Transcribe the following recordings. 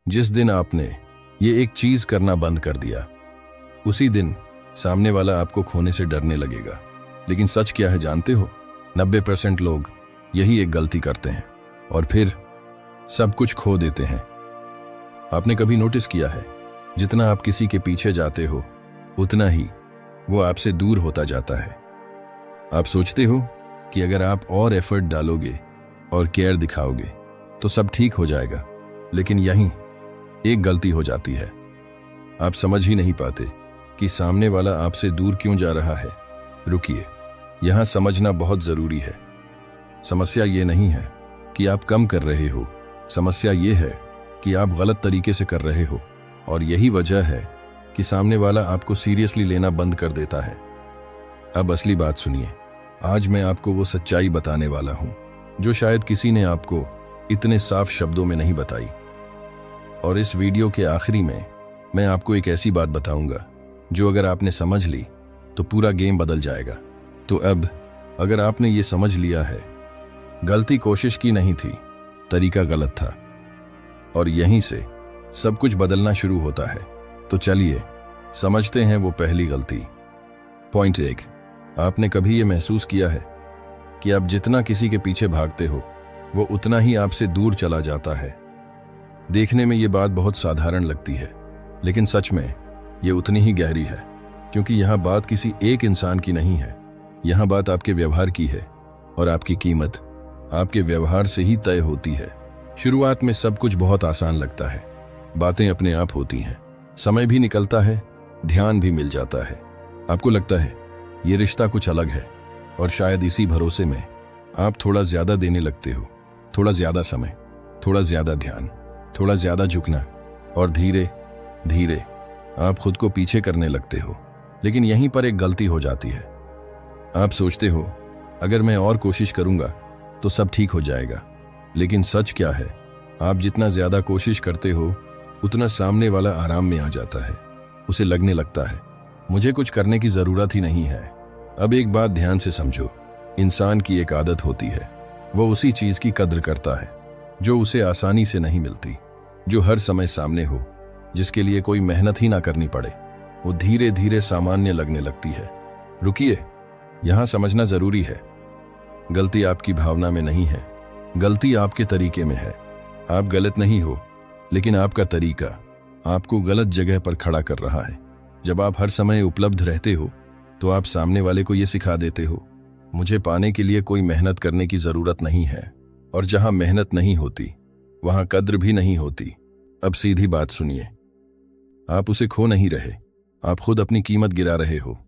जिस दिन आपने ये एक चीज करना बंद कर दिया, उसी दिन सामने वाला आपको खोने से डरने लगेगा। लेकिन सच क्या है जानते हो? 90% लोग यही एक गलती करते हैं और फिर सब कुछ खो देते हैं। आपने कभी नोटिस किया है, जितना आप किसी के पीछे जाते हो उतना ही वो आपसे दूर होता जाता है। आप सोचते हो कि अगर आप और एफर्ट डालोगे और केयर दिखाओगे तो सब ठीक हो जाएगा, लेकिन यहीं एक गलती हो जाती है। आप समझ ही नहीं पाते कि सामने वाला आपसे दूर क्यों जा रहा है। रुकिए, यहां समझना बहुत जरूरी है। समस्या ये नहीं है कि आप कम कर रहे हो, समस्या ये है कि आप गलत तरीके से कर रहे हो, और यही वजह है कि सामने वाला आपको सीरियसली लेना बंद कर देता है। अब असली बात सुनिए। आज मैं आपको वो सच्चाई बताने वाला हूं जो शायद किसी ने आपको इतने साफ शब्दों में नहीं बताई। और इस वीडियो के आखिरी में मैं आपको एक ऐसी बात बताऊंगा जो अगर आपने समझ ली तो पूरा गेम बदल जाएगा। तो अब अगर आपने ये समझ लिया है, गलती कोशिश की नहीं थी, तरीका गलत था, और यहीं से सब कुछ बदलना शुरू होता है। तो चलिए समझते हैं वो पहली गलती। पॉइंट 1, आपने कभी ये महसूस किया है कि आप जितना किसी के पीछे भागते हो वो उतना ही आपसे दूर चला जाता है? देखने में ये बात बहुत साधारण लगती है, लेकिन सच में ये उतनी ही गहरी है, क्योंकि यहाँ बात किसी एक इंसान की नहीं है। यहाँ बात आपके व्यवहार की है, और आपकी कीमत आपके व्यवहार से ही तय होती है। शुरुआत में सब कुछ बहुत आसान लगता है, बातें अपने आप होती हैं, समय भी निकलता है, ध्यान भी मिल जाता है। आपको लगता है ये रिश्ता कुछ अलग है, और शायद इसी भरोसे में आप थोड़ा ज्यादा देने लगते हो, थोड़ा ज्यादा समय, थोड़ा ज्यादा ध्यान, थोड़ा ज्यादा झुकना, और धीरे धीरे आप खुद को पीछे करने लगते हो। लेकिन यहीं पर एक गलती हो जाती है। आप सोचते हो अगर मैं और कोशिश करूंगा तो सब ठीक हो जाएगा। लेकिन सच क्या है, आप जितना ज्यादा कोशिश करते हो उतना सामने वाला आराम में आ जाता है। उसे लगने लगता है मुझे कुछ करने की जरूरत ही नहीं है। अब एक बात ध्यान से समझो, इंसान की एक आदत होती है, वो उसी चीज की कद्र करता है जो उसे आसानी से नहीं मिलती, जो हर समय सामने हो, जिसके लिए कोई मेहनत ही ना करनी पड़े। वो धीरे धीरे सामान्य लगने लगती है। रुकिए, यहां समझना जरूरी है, गलती आपकी भावना में नहीं है, गलती आपके तरीके में है। आप गलत नहीं हो, लेकिन आपका तरीका आपको गलत जगह पर खड़ा कर रहा है। जब आप हर समय उपलब्ध रहते हो तो आप सामने वाले को यह सिखा देते हो मुझे पाने के लिए कोई मेहनत करने की जरूरत नहीं है, और जहां मेहनत नहीं होती वहां कद्र भी नहीं होती। अब सीधी बात सुनिए, आप उसे खो नहीं रहे, आप खुद अपनी कीमत गिरा रहे हो।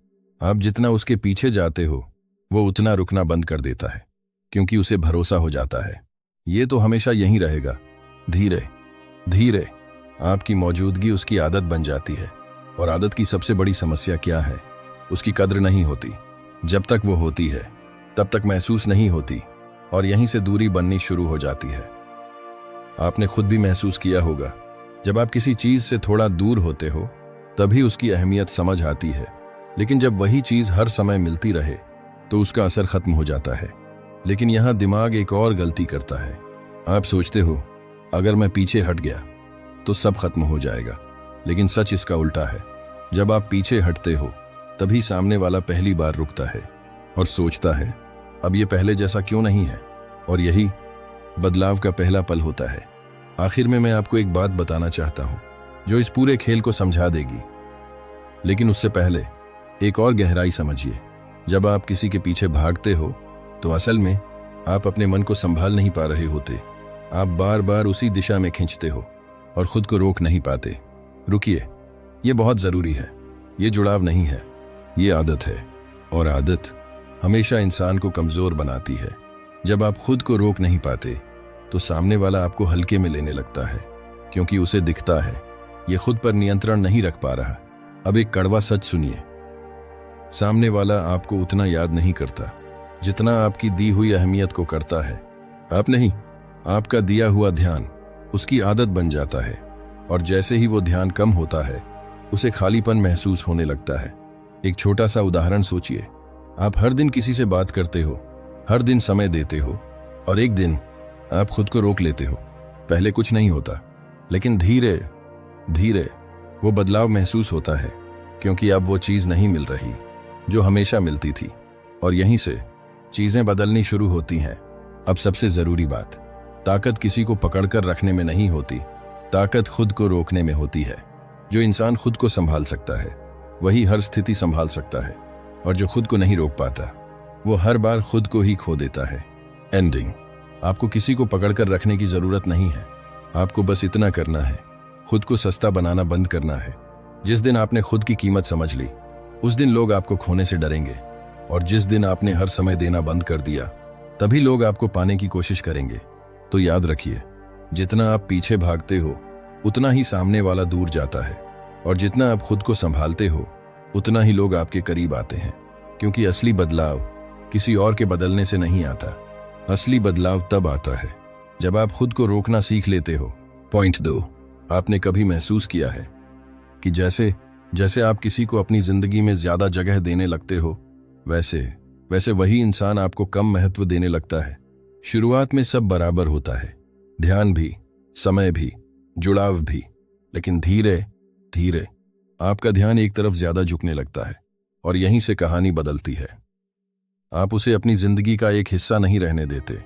आप जितना उसके पीछे जाते हो वो उतना रुकना बंद कर देता है, क्योंकि उसे भरोसा हो जाता है ये तो हमेशा यहीं रहेगा। धीरे धीरे आपकी मौजूदगी उसकी आदत बन जाती है, और आदत की सबसे बड़ी समस्या क्या है? उसकी कद्र नहीं होती। जब तक वो होती है तब तक महसूस नहीं होती, और यहीं से दूरी बननी शुरू हो जाती है। आपने खुद भी महसूस किया होगा, जब आप किसी चीज से थोड़ा दूर होते हो तभी उसकी अहमियत समझ आती है, लेकिन जब वही चीज हर समय मिलती रहे तो उसका असर खत्म हो जाता है। लेकिन यहां दिमाग एक और गलती करता है। आप सोचते हो अगर मैं पीछे हट गया तो सब खत्म हो जाएगा, लेकिन सच इसका उल्टा है। जब आप पीछे हटते हो तभी सामने वाला पहली बार रुकता है और सोचता है अब ये पहले जैसा क्यों नहीं है, और यही बदलाव का पहला पल होता है। आखिर में मैं आपको एक बात बताना चाहता हूं जो इस पूरे खेल को समझा देगी, लेकिन उससे पहले एक और गहराई समझिए। जब आप किसी के पीछे भागते हो तो असल में आप अपने मन को संभाल नहीं पा रहे होते। आप बार बार उसी दिशा में खींचते हो और खुद को रोक नहीं पाते। रुकिए, ये बहुत जरूरी है। ये जुड़ाव नहीं है, ये आदत है, और आदत हमेशा इंसान को कमजोर बनाती है। जब आप खुद को रोक नहीं पाते तो सामने वाला आपको हल्के में लेने लगता है, क्योंकि उसे दिखता है ये खुद पर नियंत्रण नहीं रख पा रहा। अब एक कड़वा सच सुनिए, सामने वाला आपको उतना याद नहीं करता जितना आपकी दी हुई अहमियत को करता है। आप नहीं, आपका दिया हुआ ध्यान उसकी आदत बन जाता है, और जैसे ही वो ध्यान कम होता है उसे खालीपन महसूस होने लगता है। एक छोटा सा उदाहरण सोचिए, आप हर दिन किसी से बात करते हो, हर दिन समय देते हो, और एक दिन आप खुद को रोक लेते हो। पहले कुछ नहीं होता, लेकिन धीरे धीरे वो बदलाव महसूस होता है, क्योंकि अब वो चीज़ नहीं मिल रही जो हमेशा मिलती थी, और यहीं से चीज़ें बदलनी शुरू होती हैं। अब सबसे ज़रूरी बात, ताकत किसी को पकड़कर रखने में नहीं होती, ताकत खुद को रोकने में होती है। जो इंसान खुद को संभाल सकता है वही हर स्थिति संभाल सकता है, और जो खुद को नहीं रोक पाता वो हर बार खुद को ही खो देता है। एंडिंग, आपको किसी को पकड़कर रखने की ज़रूरत नहीं है। आपको बस इतना करना है, खुद को सस्ता बनाना बंद करना है। जिस दिन आपने खुद की कीमत समझ ली, उस दिन लोग आपको खोने से डरेंगे, और जिस दिन आपने हर समय देना बंद कर दिया, तभी लोग आपको पाने की कोशिश करेंगे। तो याद रखिए, जितना आप पीछे भागते हो उतना ही सामने वाला दूर जाता है, और जितना आप खुद को संभालते हो उतना ही लोग आपके करीब आते हैं। क्योंकि असली बदलाव किसी और के बदलने से नहीं आता, असली बदलाव तब आता है जब आप खुद को रोकना सीख लेते हो। पॉइंट 2, आपने कभी महसूस किया है कि जैसे जैसे आप किसी को अपनी जिंदगी में ज्यादा जगह देने लगते हो, वैसे वैसे वही इंसान आपको कम महत्व देने लगता है। शुरुआत में सब बराबर होता है, ध्यान भी, समय भी, जुड़ाव भी, लेकिन धीरे धीरे आपका ध्यान एक तरफ ज्यादा झुकने लगता है, और यहीं से कहानी बदलती है। आप उसे अपनी जिंदगी का एक हिस्सा नहीं रहने देते,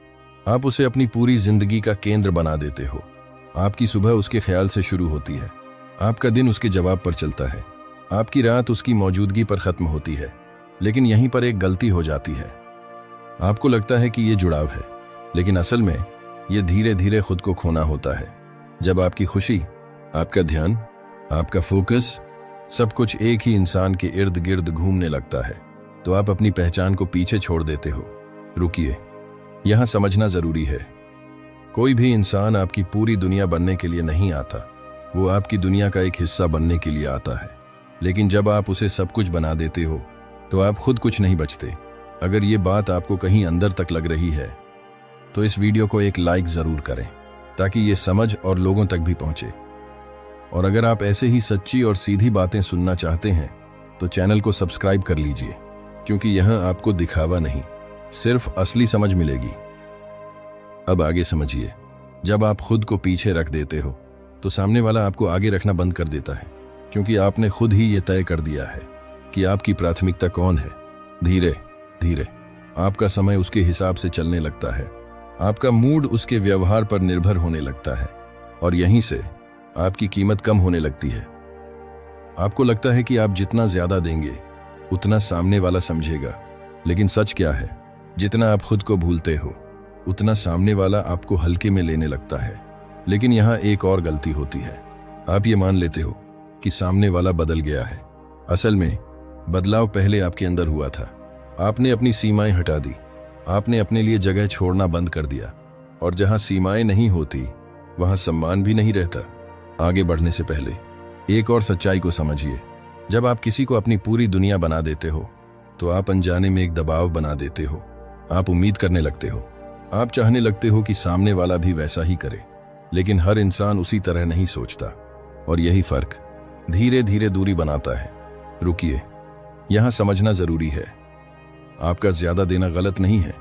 आप उसे अपनी पूरी जिंदगी का केंद्र बना देते हो। आपकी सुबह उसके ख्याल से शुरू होती है, आपका दिन उसके जवाब पर चलता है, आपकी रात उसकी मौजूदगी पर खत्म होती है। लेकिन यहीं पर एक गलती हो जाती है। आपको लगता है कि ये जुड़ाव है, लेकिन असल में ये धीरे धीरे खुद को खोना होता है। जब आपकी खुशी, आपका ध्यान, आपका फोकस, सब कुछ एक ही इंसान के इर्द गिर्द घूमने लगता है, तो आप अपनी पहचान को पीछे छोड़ देते हो। रुकिए, यहां समझना जरूरी है, कोई भी इंसान आपकी पूरी दुनिया बनने के लिए नहीं आता, वो आपकी दुनिया का एक हिस्सा बनने के लिए आता है। लेकिन जब आप उसे सब कुछ बना देते हो तो आप खुद कुछ नहीं बचते। अगर ये बात आपको कहीं अंदर तक लग रही है तो इस वीडियो को एक लाइक जरूर करें, ताकि ये समझ और लोगों तक भी पहुंचे। और अगर आप ऐसे ही सच्ची और सीधी बातें सुनना चाहते हैं तो चैनल को सब्सक्राइब कर लीजिए, क्योंकि यहां आपको दिखावा नहीं, सिर्फ असली समझ मिलेगी। अब आगे समझिए, जब आप खुद को पीछे रख देते हो तो सामने वाला आपको आगे रखना बंद कर देता है, क्योंकि आपने खुद ही ये तय कर दिया है कि आपकी प्राथमिकता कौन है। धीरे धीरे आपका समय उसके हिसाब से चलने लगता है, आपका मूड उसके व्यवहार पर निर्भर होने लगता है, और यहीं से आपकी कीमत कम होने लगती है। आपको लगता है कि आप जितना ज्यादा देंगे उतना सामने वाला समझेगा, लेकिन सच क्या है, जितना आप खुद को भूलते हो उतना सामने वाला आपको हल्के में लेने लगता है। लेकिन यहाँ एक और गलती होती है, आप ये मान लेते हो कि सामने वाला बदल गया है। असल में बदलाव पहले आपके अंदर हुआ था। आपने अपनी सीमाएं हटा दी, आपने अपने लिए जगह छोड़ना बंद कर दिया, और जहां सीमाएं नहीं होती वहां सम्मान भी नहीं रहता। आगे बढ़ने से पहले एक और सच्चाई को समझिए, जब आप किसी को अपनी पूरी दुनिया बना देते हो तो आप अनजाने में एक दबाव बना देते हो। आप उम्मीद करने लगते हो, आप चाहने लगते हो कि सामने वाला भी वैसा ही करे, लेकिन हर इंसान उसी तरह नहीं सोचता, और यही फर्क धीरे धीरे दूरी बनाता है। रुकिए, यहां समझना जरूरी है, आपका ज्यादा देना गलत नहीं है,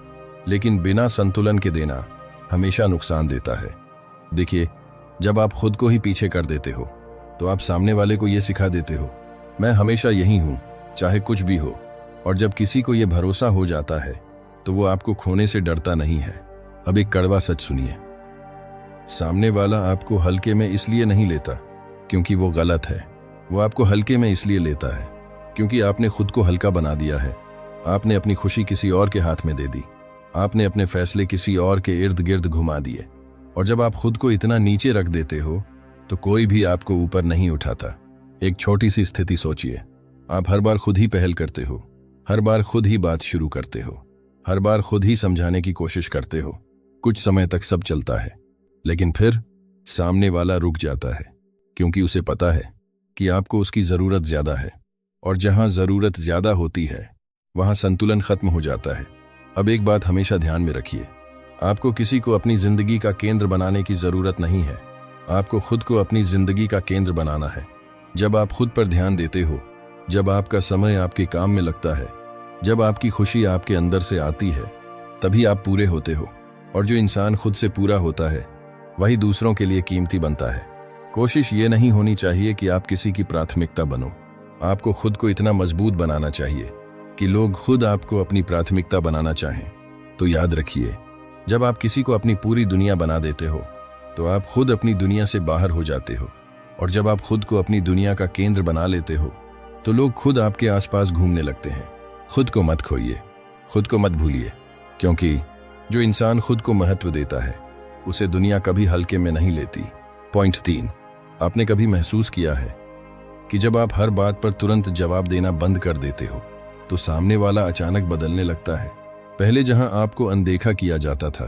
लेकिन बिना संतुलन के देना हमेशा नुकसान देता है। देखिए, जब आप खुद को ही पीछे कर देते हो तो आप सामने वाले को यह सिखा देते हो, मैं हमेशा यही हूं, चाहे कुछ भी हो। और जब किसी को यह भरोसा हो जाता है तो वो आपको खोने से डरता नहीं है। अब एक कड़वा सच सुनिए, सामने वाला आपको हल्के में इसलिए नहीं लेता क्योंकि वो गलत है, वो आपको हल्के में इसलिए लेता है क्योंकि आपने खुद को हल्का बना दिया है। आपने अपनी खुशी किसी और के हाथ में दे दी, आपने अपने फैसले किसी और के इर्द गिर्द घुमा दिए। और जब आप खुद को इतना नीचे रख देते हो तो कोई भी आपको ऊपर नहीं उठाता। एक छोटी सी स्थिति सोचिए, आप हर बार खुद ही पहल करते हो, हर बार खुद ही बात शुरू करते हो, हर बार खुद ही समझाने की कोशिश करते हो। कुछ समय तक सब चलता है, लेकिन फिर सामने वाला रुक जाता है, क्योंकि उसे पता है कि आपको उसकी जरूरत ज्यादा है, और जहां जरूरत ज्यादा होती है वहां संतुलन खत्म हो जाता है। अब एक बात हमेशा ध्यान में रखिए, आपको किसी को अपनी जिंदगी का केंद्र बनाने की जरूरत नहीं है, आपको खुद को अपनी जिंदगी का केंद्र बनाना है। जब आप खुद पर ध्यान देते हो, जब आपका समय आपके काम में लगता है, जब आपकी खुशी आपके अंदर से आती है, तभी आप पूरे होते हो। और जो इंसान खुद से पूरा होता है वही दूसरों के लिए कीमती बनता है। कोशिश ये नहीं होनी चाहिए कि आप किसी की प्राथमिकता बनो। आपको खुद को इतना मजबूत बनाना चाहिए कि लोग खुद आपको अपनी प्राथमिकता बनाना चाहें। तो याद रखिए, जब आप किसी को अपनी पूरी दुनिया बना देते हो तो आप खुद अपनी दुनिया से बाहर हो जाते हो, और जब आप खुद को अपनी दुनिया का केंद्र बना लेते हो तो लोग खुद आपके आसपास घूमने लगते हैं। खुद को मत खोइए, खुद को मत भूलिए, क्योंकि जो इंसान खुद को महत्व देता है उसे दुनिया कभी हल्के में नहीं लेती। पॉइंट 3, आपने कभी महसूस किया है कि जब आप हर बात पर तुरंत जवाब देना बंद कर देते हो तो सामने वाला अचानक बदलने लगता है। पहले जहां आपको अनदेखा किया जाता था,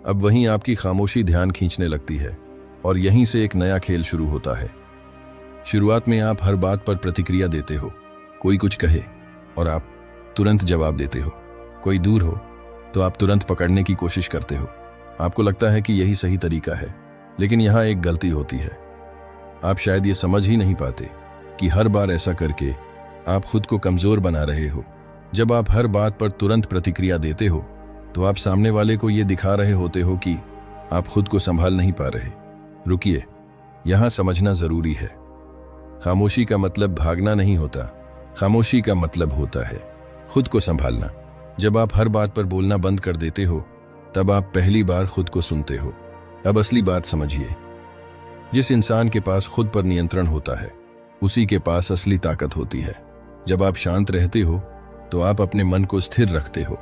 अब वहीं आपकी खामोशी ध्यान खींचने लगती है, और यहीं से एक नया खेल शुरू होता है। शुरुआत में आप हर बात पर प्रतिक्रिया देते हो। कोई कुछ कहे और आप तुरंत जवाब देते हो। कोई दूर हो तो आप तुरंत पकड़ने की कोशिश करते हो। आपको लगता है कि यही सही तरीका है, लेकिन यहाँ एक गलती होती है। आप शायद ये समझ ही नहीं पाते कि हर बार ऐसा करके आप खुद को कमजोर बना रहे हो। जब आप हर बात पर तुरंत प्रतिक्रिया देते हो तो आप सामने वाले को ये दिखा रहे होते हो कि आप खुद को संभाल नहीं पा रहे। रुकिए, यहां समझना जरूरी है। खामोशी का मतलब भागना नहीं होता, खामोशी का मतलब होता है खुद को संभालना। जब आप हर बात पर बोलना बंद कर देते हो तब आप पहली बार खुद को सुनते हो। अब असली बात समझिए, जिस इंसान के पास खुद पर नियंत्रण होता है उसी के पास असली ताकत होती है। जब आप शांत रहते हो तो आप अपने मन को स्थिर रखते हो,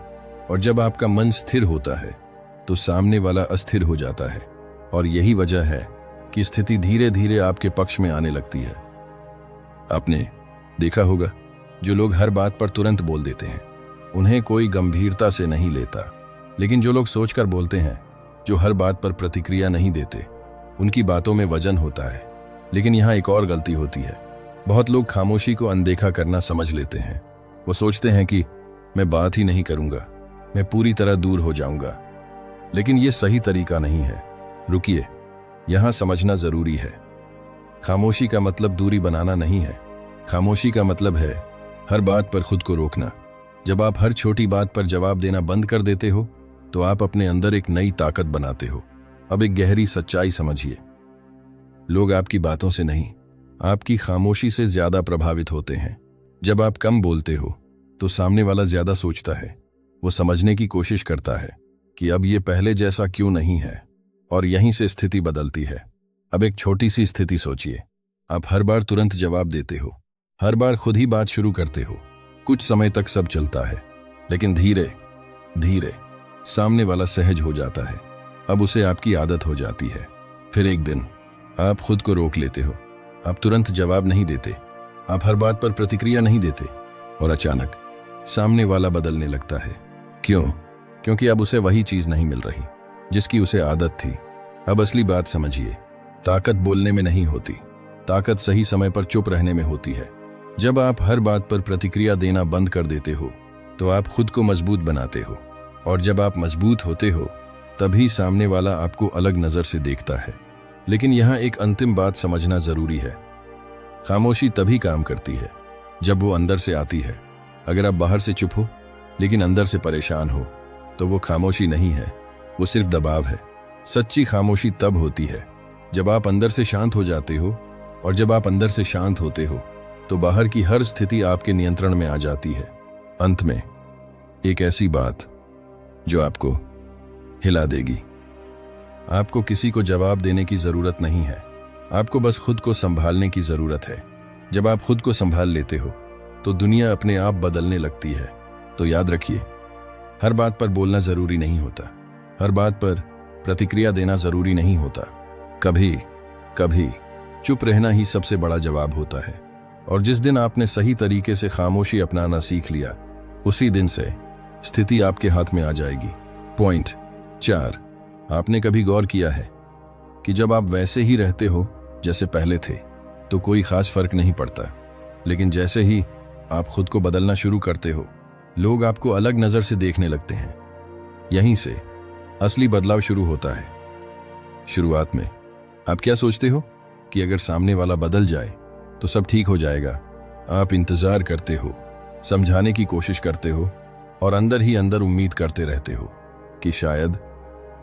और जब आपका मन स्थिर होता है तो सामने वाला अस्थिर हो जाता है, और यही वजह है कि स्थिति धीरे धीरे आपके पक्ष में आने लगती है। आपने देखा होगा, जो लोग हर बात पर तुरंत बोल देते हैं उन्हें कोई गंभीरता से नहीं लेता, लेकिन जो लोग सोचकर बोलते हैं, जो हर बात पर प्रतिक्रिया नहीं देते, उनकी बातों में वजन होता है। लेकिन यहाँ एक और गलती होती है। बहुत लोग खामोशी को अनदेखा करना समझ लेते हैं। वो सोचते हैं कि मैं बात ही नहीं करूंगा, मैं पूरी तरह दूर हो जाऊंगा, लेकिन ये सही तरीका नहीं है। रुकिए, यहां समझना जरूरी है। खामोशी का मतलब दूरी बनाना नहीं है। खामोशी का मतलब है हर बात पर खुद को रोकना। जब आप हर छोटी बात पर जवाब देना बंद कर देते हो तो आप अपने अंदर एक नई ताकत बनाते हो। अब एक गहरी सच्चाई समझिए, लोग आपकी बातों से नहीं, आपकी खामोशी से ज्यादा प्रभावित होते हैं। जब आप कम बोलते हो तो सामने वाला ज्यादा सोचता है। वो समझने की कोशिश करता है कि अब ये पहले जैसा क्यों नहीं है, और यहीं से स्थिति बदलती है। अब एक छोटी सी स्थिति सोचिए, आप हर बार तुरंत जवाब देते हो, हर बार खुद ही बात शुरू करते हो। कुछ समय तक सब चलता है, लेकिन धीरे धीरे सामने वाला सहज हो जाता है। अब उसे आपकी आदत हो जाती है। फिर एक दिन आप खुद को रोक लेते हो। आप तुरंत जवाब नहीं देते, आप हर बात पर प्रतिक्रिया नहीं देते, और अचानक सामने वाला बदलने लगता है। क्यों? क्योंकि अब उसे वही चीज नहीं मिल रही जिसकी उसे आदत थी। अब असली बात समझिए, ताकत बोलने में नहीं होती, ताकत सही समय पर चुप रहने में होती है। जब आप हर बात पर प्रतिक्रिया देना बंद कर देते हो तो आप खुद को मजबूत बनाते हो, और जब आप मजबूत होते हो तभी सामने वाला आपको अलग नजर से देखता है। लेकिन यहाँ एक अंतिम बात समझना जरूरी है, खामोशी तभी काम करती है जब वो अंदर से आती है। अगर आप बाहर से चुप हो लेकिन अंदर से परेशान हो तो वो खामोशी नहीं है, वो सिर्फ दबाव है। सच्ची खामोशी तब होती है जब आप अंदर से शांत हो जाते हो, और जब आप अंदर से शांत होते हो तो बाहर की हर स्थिति आपके नियंत्रण में आ जाती है। अंत में एक ऐसी बात जो आपको हिला देगी, आपको किसी को जवाब देने की जरूरत नहीं है, आपको बस खुद को संभालने की जरूरत है। जब आप खुद को संभाल लेते हो तो दुनिया अपने आप बदलने लगती है। तो याद रखिए, हर बात पर बोलना जरूरी नहीं होता, हर बात पर प्रतिक्रिया देना जरूरी नहीं होता। कभी कभी चुप रहना ही सबसे बड़ा जवाब होता है। और जिस दिन आपने सही तरीके से खामोशी अपनाना सीख लिया, उसी दिन से स्थिति आपके हाथ में आ जाएगी। पॉइंट 4, आपने कभी गौर किया है कि जब आप वैसे ही रहते हो जैसे पहले थे तो कोई खास फर्क नहीं पड़ता, लेकिन जैसे ही आप खुद को बदलना शुरू करते हो लोग आपको अलग नजर से देखने लगते हैं। यहीं से असली बदलाव शुरू होता है। शुरुआत में आप क्या सोचते हो कि अगर सामने वाला बदल जाए तो सब ठीक हो जाएगा। आप इंतजार करते हो, समझाने की कोशिश करते हो, और अंदर ही अंदर उम्मीद करते रहते हो कि शायद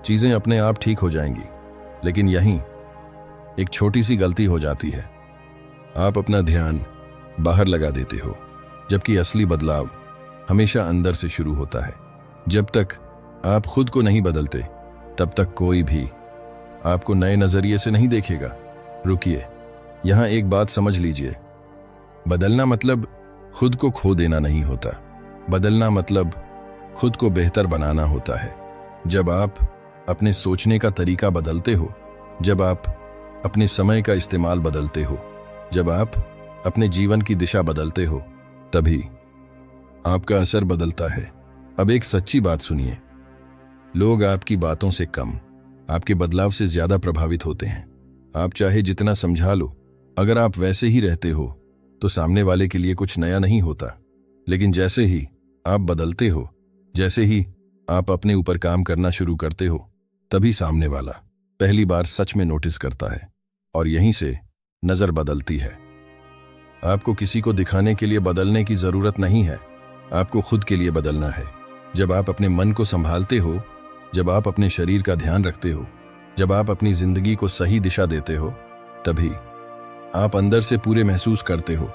चीजें अपने आप ठीक हो जाएंगी। लेकिन यहीं एक छोटी सी गलती हो जाती है, आप अपना ध्यान बाहर लगा देते हो, जबकि असली बदलाव हमेशा अंदर से शुरू होता है। जब तक आप खुद को नहीं बदलते, तब तक कोई भी आपको नए नजरिए से नहीं देखेगा। रुकिए, यहां एक बात समझ लीजिए, बदलना मतलब खुद को खो देना नहीं होता। बदलना मतलब खुद को बेहतर बनाना होता है। जब आप अपने सोचने का तरीका बदलते हो, जब आप अपने समय का इस्तेमाल बदलते हो, जब आप अपने जीवन की दिशा बदलते हो, तभी आपका असर बदलता है। अब एक सच्ची बात सुनिए, लोग आपकी बातों से कम, आपके बदलाव से ज्यादा प्रभावित होते हैं। आप चाहे जितना समझा लो, अगर आप वैसे ही रहते हो तो सामने वाले के लिए कुछ नया नहीं होता। लेकिन जैसे ही आप बदलते हो, जैसे ही आप अपने ऊपर काम करना शुरू करते हो, तभी सामने वाला पहली बार सच में नोटिस करता है, और यहीं से नजर बदलती है। आपको किसी को दिखाने के लिए बदलने की जरूरत नहीं है, आपको खुद के लिए बदलना है। जब आप अपने मन को संभालते हो, जब आप अपने शरीर का ध्यान रखते हो, जब आप अपनी जिंदगी को सही दिशा देते हो, तभी आप अंदर से पूरे महसूस करते हो।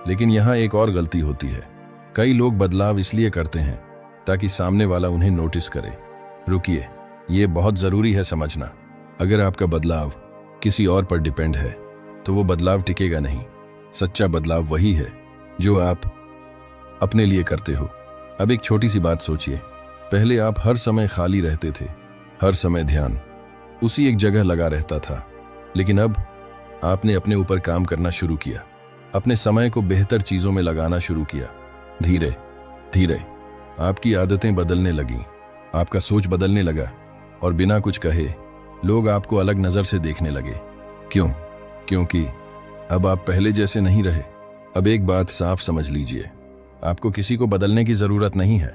लेकिन यहां एक और गलती होती है, कई लोग बदलाव इसलिए करते हैं ताकि सामने वाला उन्हें नोटिस करे। रुकिए, ये बहुत जरूरी है समझना, अगर आपका बदलाव किसी और पर डिपेंड है तो वो बदलाव टिकेगा नहीं। सच्चा बदलाव वही है जो आप अपने लिए करते हो। अब एक छोटी सी बात सोचिए, पहले आप हर समय खाली रहते थे, हर समय ध्यान उसी एक जगह लगा रहता था। लेकिन अब आपने अपने ऊपर काम करना शुरू किया, अपने समय को बेहतर चीजों में लगाना शुरू किया। धीरे धीरे आपकी आदतें बदलने लगी, आपका सोच बदलने लगा, और बिना कुछ कहे लोग आपको अलग नजर से देखने लगे। क्यों? क्योंकि अब आप पहले जैसे नहीं रहे। अब एक बात साफ समझ लीजिए, आपको किसी को बदलने की जरूरत नहीं है,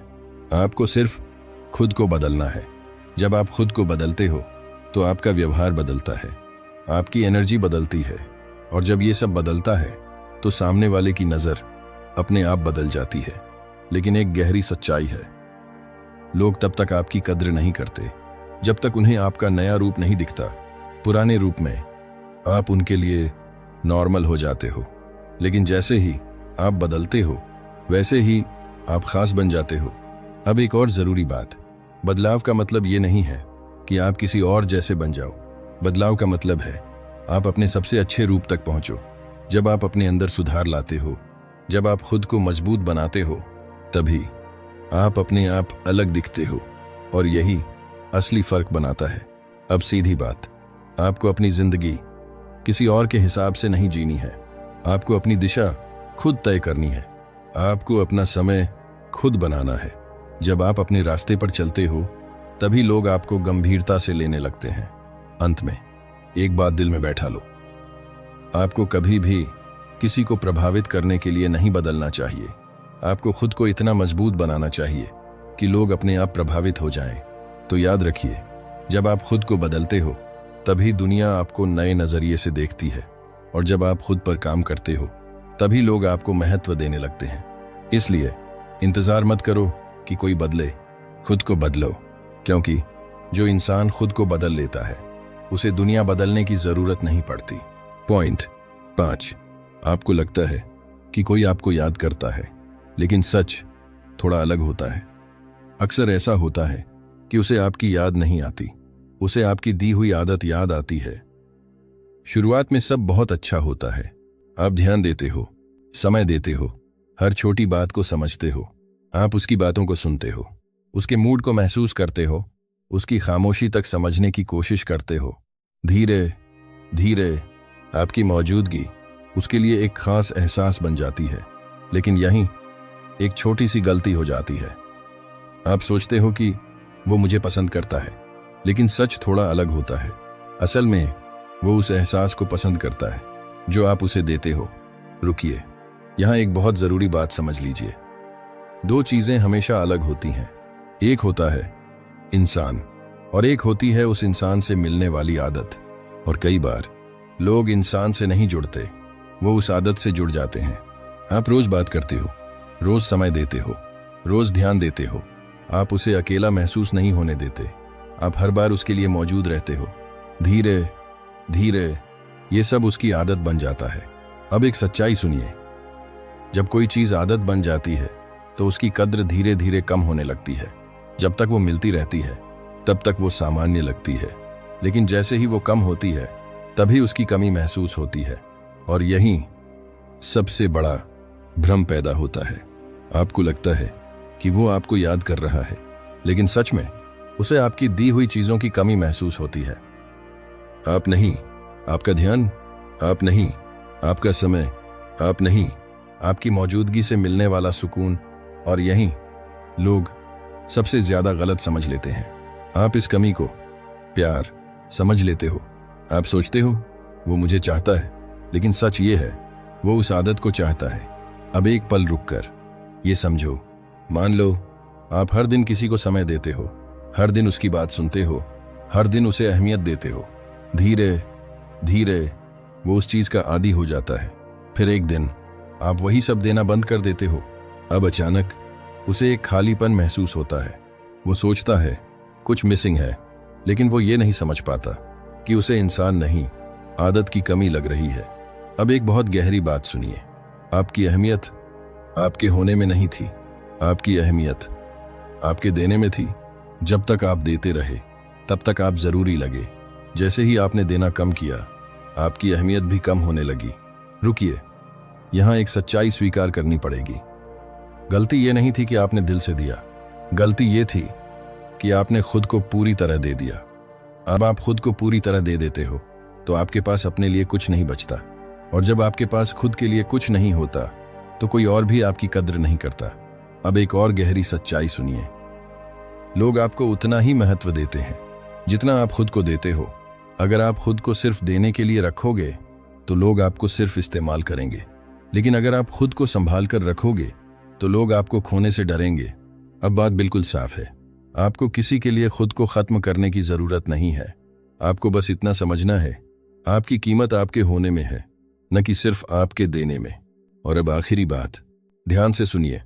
आपको सिर्फ खुद को बदलना है। जब आप खुद को बदलते हो तो आपका व्यवहार बदलता है, आपकी एनर्जी बदलती है, और जब ये सब बदलता है तो सामने वाले की नजर अपने आप बदल जाती है। लेकिन एक गहरी सच्चाई है, लोग तब तक आपकी कद्र नहीं करते जब तक उन्हें आपका नया रूप नहीं दिखता। पुराने रूप में आप उनके लिए नॉर्मल हो जाते हो, लेकिन जैसे ही आप बदलते हो, वैसे ही आप खास बन जाते हो। अब एक और जरूरी बात, बदलाव का मतलब ये नहीं है कि आप किसी और जैसे बन जाओ। बदलाव का मतलब है आप अपने सबसे अच्छे रूप तक पहुंचो। जब आप अपने अंदर सुधार लाते हो, जब आप खुद को मजबूत बनाते हो, तभी आप अपने आप अलग दिखते हो, और यही असली फर्क बनाता है। अब सीधी बात, आपको अपनी जिंदगी किसी और के हिसाब से नहीं जीनी है, आपको अपनी दिशा खुद तय करनी है, आपको अपना समय खुद बनाना है। जब आप अपने रास्ते पर चलते हो, तभी लोग आपको गंभीरता से लेने लगते हैं। अंत में एक बात दिल में बैठा लो, आपको कभी भी किसी को प्रभावित करने के लिए नहीं बदलना चाहिए, आपको खुद को इतना मजबूत बनाना चाहिए कि लोग अपने आप प्रभावित हो जाएं। तो याद रखिए, जब आप खुद को बदलते हो, तभी दुनिया आपको नए नजरिए से देखती है, और जब आप खुद पर काम करते हो, तभी लोग आपको महत्व देने लगते हैं। इसलिए इंतजार मत करो कि कोई बदले, खुद को बदलो, क्योंकि जो इंसान खुद को बदल लेता है, उसे दुनिया बदलने की जरूरत नहीं पड़ती। पॉइंट 5, आपको लगता है कि कोई आपको याद करता है, लेकिन सच थोड़ा अलग होता है। अक्सर ऐसा होता है कि उसे आपकी याद नहीं आती, उसे आपकी दी हुई आदत याद आती है। शुरुआत में सब बहुत अच्छा होता है, आप ध्यान देते हो, समय देते हो, हर छोटी बात को समझते हो, आप उसकी बातों को सुनते हो, उसके मूड को महसूस करते हो, उसकी खामोशी तक समझने की कोशिश करते हो। धीरे धीरे आपकी मौजूदगी उसके लिए एक खास एहसास बन जाती है। लेकिन यहीं एक छोटी सी गलती हो जाती है, आप सोचते हो कि वो मुझे पसंद करता है, लेकिन सच थोड़ा अलग होता है। असल में वो उस एहसास को पसंद करता है जो आप उसे देते हो। रुकिए, यहां एक बहुत जरूरी बात समझ लीजिए, दो चीजें हमेशा अलग होती हैं, एक होता है इंसान और एक होती है उस इंसान से मिलने वाली आदत। और कई बार लोग इंसान से नहीं जुड़ते, वो उस आदत से जुड़ जाते हैं। आप रोज बात करते हो, रोज समय देते हो, रोज ध्यान देते हो, आप उसे अकेला महसूस नहीं होने देते, आप हर बार उसके लिए मौजूद रहते हो। धीरे धीरे ये सब उसकी आदत बन जाता है। अब एक सच्चाई सुनिए, जब कोई चीज आदत बन जाती है तो उसकी कद्र धीरे धीरे कम होने लगती है। जब तक वो मिलती रहती है तब तक वो सामान्य लगती है, लेकिन जैसे ही वो कम होती है तभी उसकी कमी महसूस होती है, और यही सबसे बड़ा भ्रम पैदा होता है। आपको लगता है कि वो आपको याद कर रहा है, लेकिन सच में उसे आपकी दी हुई चीजों की कमी महसूस होती है। आप नहीं, आपका ध्यान, आप नहीं, आपका समय, आप नहीं, आपकी मौजूदगी से मिलने वाला सुकून, और यही लोग सबसे ज्यादा गलत समझ लेते हैं। आप इस कमी को प्यार समझ लेते हो। आप सोचते हो वो मुझे चाहता है, लेकिन सच ये है वो उस आदत को चाहता है। अब एक पल रुककर ये समझो, मान लो आप हर दिन किसी को समय देते हो, हर दिन उसकी बात सुनते हो, हर दिन उसे अहमियत देते हो। धीरे धीरे वो उस चीज का आदी हो जाता है। फिर एक दिन आप वही सब देना बंद कर देते हो। अब अचानक उसे एक खालीपन महसूस होता है। वो सोचता है कुछ मिसिंग है, लेकिन वो ये नहीं समझ पाता कि उसे इंसान नहीं, आदत की कमी लग रही है। अब एक बहुत गहरी बात सुनिए, आपकी अहमियत आपके होने में नहीं थी, आपकी अहमियत आपके देने में थी। जब तक आप देते रहे तब तक आप जरूरी लगे। जैसे ही आपने देना कम किया, आपकी अहमियत भी कम होने लगी। रुकिए, यहां एक सच्चाई स्वीकार करनी पड़ेगी। गलती ये नहीं थी कि आपने दिल से दिया, गलती ये थी कि आपने खुद को पूरी तरह दे दिया। अब आप खुद को पूरी तरह दे देते हो तो आपके पास अपने लिए कुछ नहीं बचता, और जब आपके पास खुद के लिए कुछ नहीं होता तो कोई और भी आपकी कद्र नहीं करता। अब एक और गहरी सच्चाई सुनिए, लोग आपको उतना ही महत्व देते हैं जितना आप खुद को देते हो। अगर आप खुद को सिर्फ देने के लिए रखोगे तो लोग आपको सिर्फ इस्तेमाल करेंगे, लेकिन अगर आप खुद को संभाल कर रखोगे तो लोग आपको खोने से डरेंगे। अब बात बिल्कुल साफ है, आपको किसी के लिए खुद को खत्म करने की जरूरत नहीं है। आपको बस इतना समझना है, आपकी कीमत आपके होने में है, न कि सिर्फ आपके देने में। और अब आखिरी बात, ध्यान से सुनिए,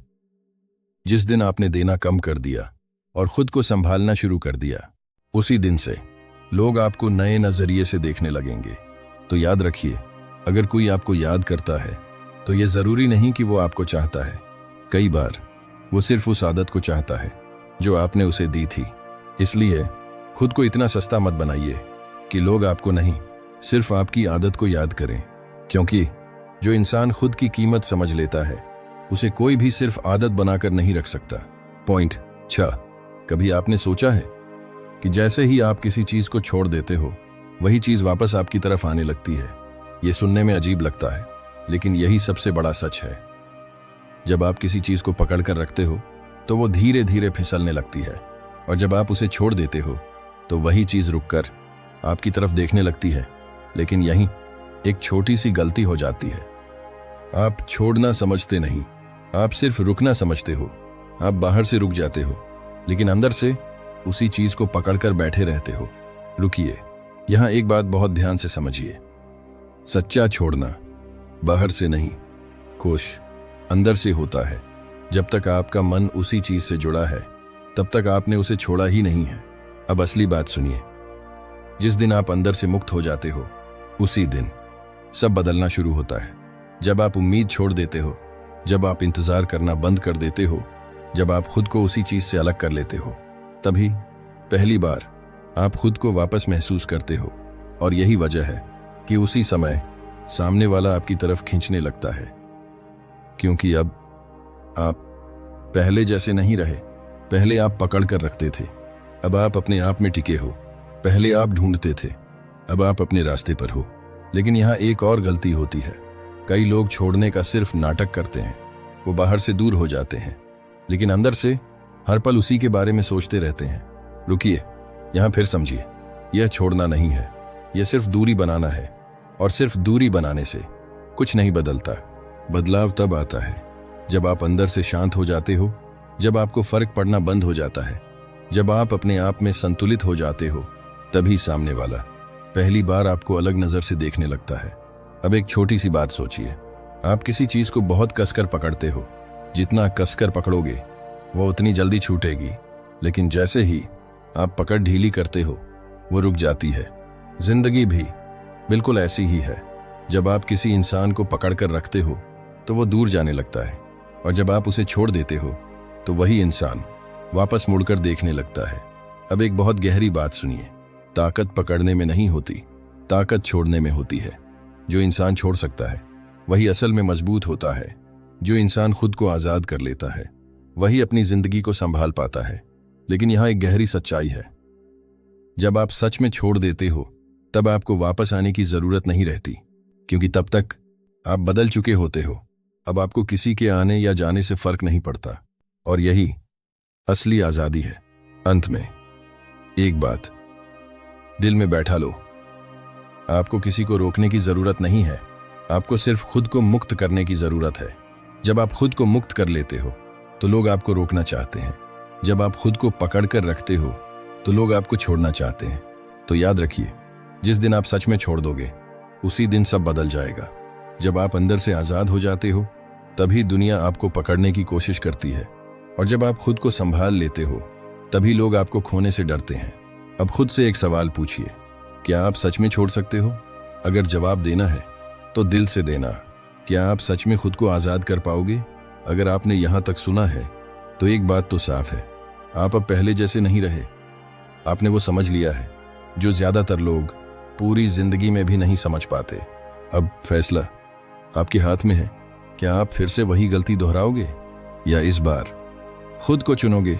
जिस दिन आपने देना कम कर दिया और खुद को संभालना शुरू कर दिया, उसी दिन से लोग आपको नए नजरिए से देखने लगेंगे। तो याद रखिए, अगर कोई आपको याद करता है तो यह जरूरी नहीं कि वो आपको चाहता है। कई बार वो सिर्फ उस आदत को चाहता है जो आपने उसे दी थी। इसलिए खुद को इतना सस्ता मत बनाइए कि लोग आपको नहीं, सिर्फ आपकी आदत को याद करें, क्योंकि जो इंसान खुद की कीमत समझ लेता है उसे कोई भी सिर्फ आदत बनाकर नहीं रख सकता। पॉइंट 6, कभी आपने सोचा है कि जैसे ही आप किसी चीज को छोड़ देते हो वही चीज वापस आपकी तरफ आने लगती है? यह सुनने में अजीब लगता है, लेकिन यही सबसे बड़ा सच है। जब आप किसी चीज को पकड़ कर रखते हो तो वो धीरे धीरे फिसलने लगती है, और जब आप उसे छोड़ देते हो तो वही चीज रुककर आपकी तरफ देखने लगती है। लेकिन यहीं एक छोटी सी गलती हो जाती है, आप छोड़ना समझते नहीं, आप सिर्फ रुकना समझते हो। आप बाहर से रुक जाते हो, लेकिन अंदर से उसी चीज को पकड़कर बैठे रहते हो। रुकिए, यहां एक बात बहुत ध्यान से समझिए, सच्चा छोड़ना बाहर से नहीं, खुश अंदर से होता है। जब तक आपका मन उसी चीज से जुड़ा है तब तक आपने उसे छोड़ा ही नहीं है। अब असली बात सुनिए, जिस दिन आप अंदर से मुक्त हो जाते हो उसी दिन सब बदलना शुरू होता है। जब आप उम्मीद छोड़ देते हो, जब आप इंतजार करना बंद कर देते हो, जब आप खुद को उसी चीज से अलग कर लेते हो, तभी पहली बार आप खुद को वापस महसूस करते हो। और यही वजह है कि उसी समय सामने वाला आपकी तरफ खींचने लगता है, क्योंकि अब आप पहले जैसे नहीं रहे। पहले आप पकड़ कर रखते थे, अब आप अपने आप में टिके हो। पहले आप ढूंढते थे, अब आप अपने रास्ते पर हो। लेकिन यहाँ एक और गलती होती है, कई लोग छोड़ने का सिर्फ नाटक करते हैं। वो बाहर से दूर हो जाते हैं, लेकिन अंदर से हर पल उसी के बारे में सोचते रहते हैं। रुकिए, यहाँ फिर समझिए, यह छोड़ना नहीं है, यह सिर्फ दूरी बनाना है। और सिर्फ दूरी बनाने से कुछ नहीं बदलता। बदलाव तब आता है जब आप अंदर से शांत हो जाते हो, जब आपको फर्क पड़ना बंद हो जाता है, जब आप अपने आप में संतुलित हो जाते हो। तभी सामने वाला पहली बार आपको अलग नजर से देखने लगता है। अब एक छोटी सी बात सोचिए, आप किसी चीज को बहुत कसकर पकड़ते हो, जितना कसकर पकड़ोगे वो उतनी जल्दी छूटेगी। लेकिन जैसे ही आप पकड़ ढीली करते हो वो रुक जाती है। जिंदगी भी बिल्कुल ऐसी ही है। जब आप किसी इंसान को पकड़कर रखते हो तो वो दूर जाने लगता है, और जब आप उसे छोड़ देते हो तो वही इंसान वापस मुड़कर देखने लगता है। अब एक बहुत गहरी बात सुनिए, ताकत पकड़ने में नहीं होती, ताकत छोड़ने में होती है। जो इंसान छोड़ सकता है वही असल में मजबूत होता है। जो इंसान खुद को आज़ाद कर लेता है वही अपनी जिंदगी को संभाल पाता है। लेकिन यहाँ एक गहरी सच्चाई है, जब आप सच में छोड़ देते हो तब आपको वापस आने की जरूरत नहीं रहती, क्योंकि तब तक आप बदल चुके होते हो। अब आपको किसी के आने या जाने से फर्क नहीं पड़ता, और यही असली आजादी है। अंत में एक बात दिल में बैठा लो, आपको किसी को रोकने की जरूरत नहीं है, आपको सिर्फ खुद को मुक्त करने की जरूरत है। जब आप खुद को मुक्त कर लेते हो तो लोग आपको रोकना चाहते हैं। जब आप खुद को पकड़कर रखते हो तो लोग आपको छोड़ना चाहते हैं। तो याद रखिए, जिस दिन आप सच में छोड़ दोगे उसी दिन सब बदल जाएगा। जब आप अंदर से आजाद हो जाते हो तभी दुनिया आपको पकड़ने की कोशिश करती है, और जब आप खुद को संभाल लेते हो तभी लोग आपको खोने से डरते हैं। अब खुद से एक सवाल पूछिए, क्या आप सच में छोड़ सकते हो? अगर जवाब देना है तो दिल से देना। क्या आप सच में खुद को आजाद कर पाओगे? अगर आपने यहां तक सुना है तो एक बात तो साफ है, आप अब पहले जैसे नहीं रहे। आपने वो समझ लिया है जो ज्यादातर लोग पूरी जिंदगी में भी नहीं समझ पाते। अब फैसला आपके हाथ में है, क्या आप फिर से वही गलती दोहराओगे या इस बार खुद को चुनोगे?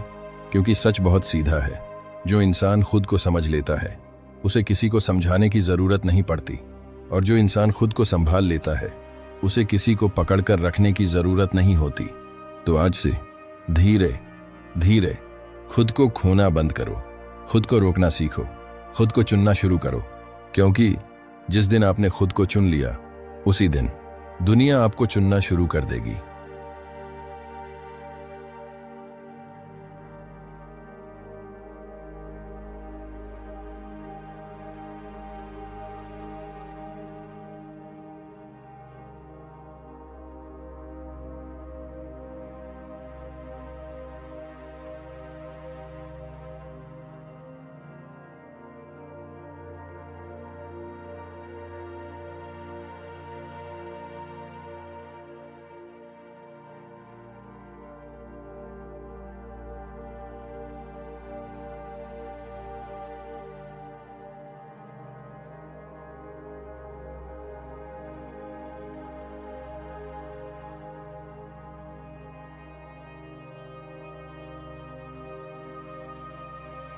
क्योंकि सच बहुत सीधा है, जो इंसान खुद को समझ लेता है उसे किसी को समझाने की जरूरत नहीं पड़ती, और जो इंसान खुद को संभाल लेता है उसे किसी को पकड़कर रखने की जरूरत नहीं होती। तो आज से धीरे धीरे खुद को खोना बंद करो, खुद को रोकना सीखो, खुद को चुनना शुरू करो, क्योंकि जिस दिन आपने खुद को चुन लिया उसी दिन दुनिया आपको चुनना शुरू कर देगी।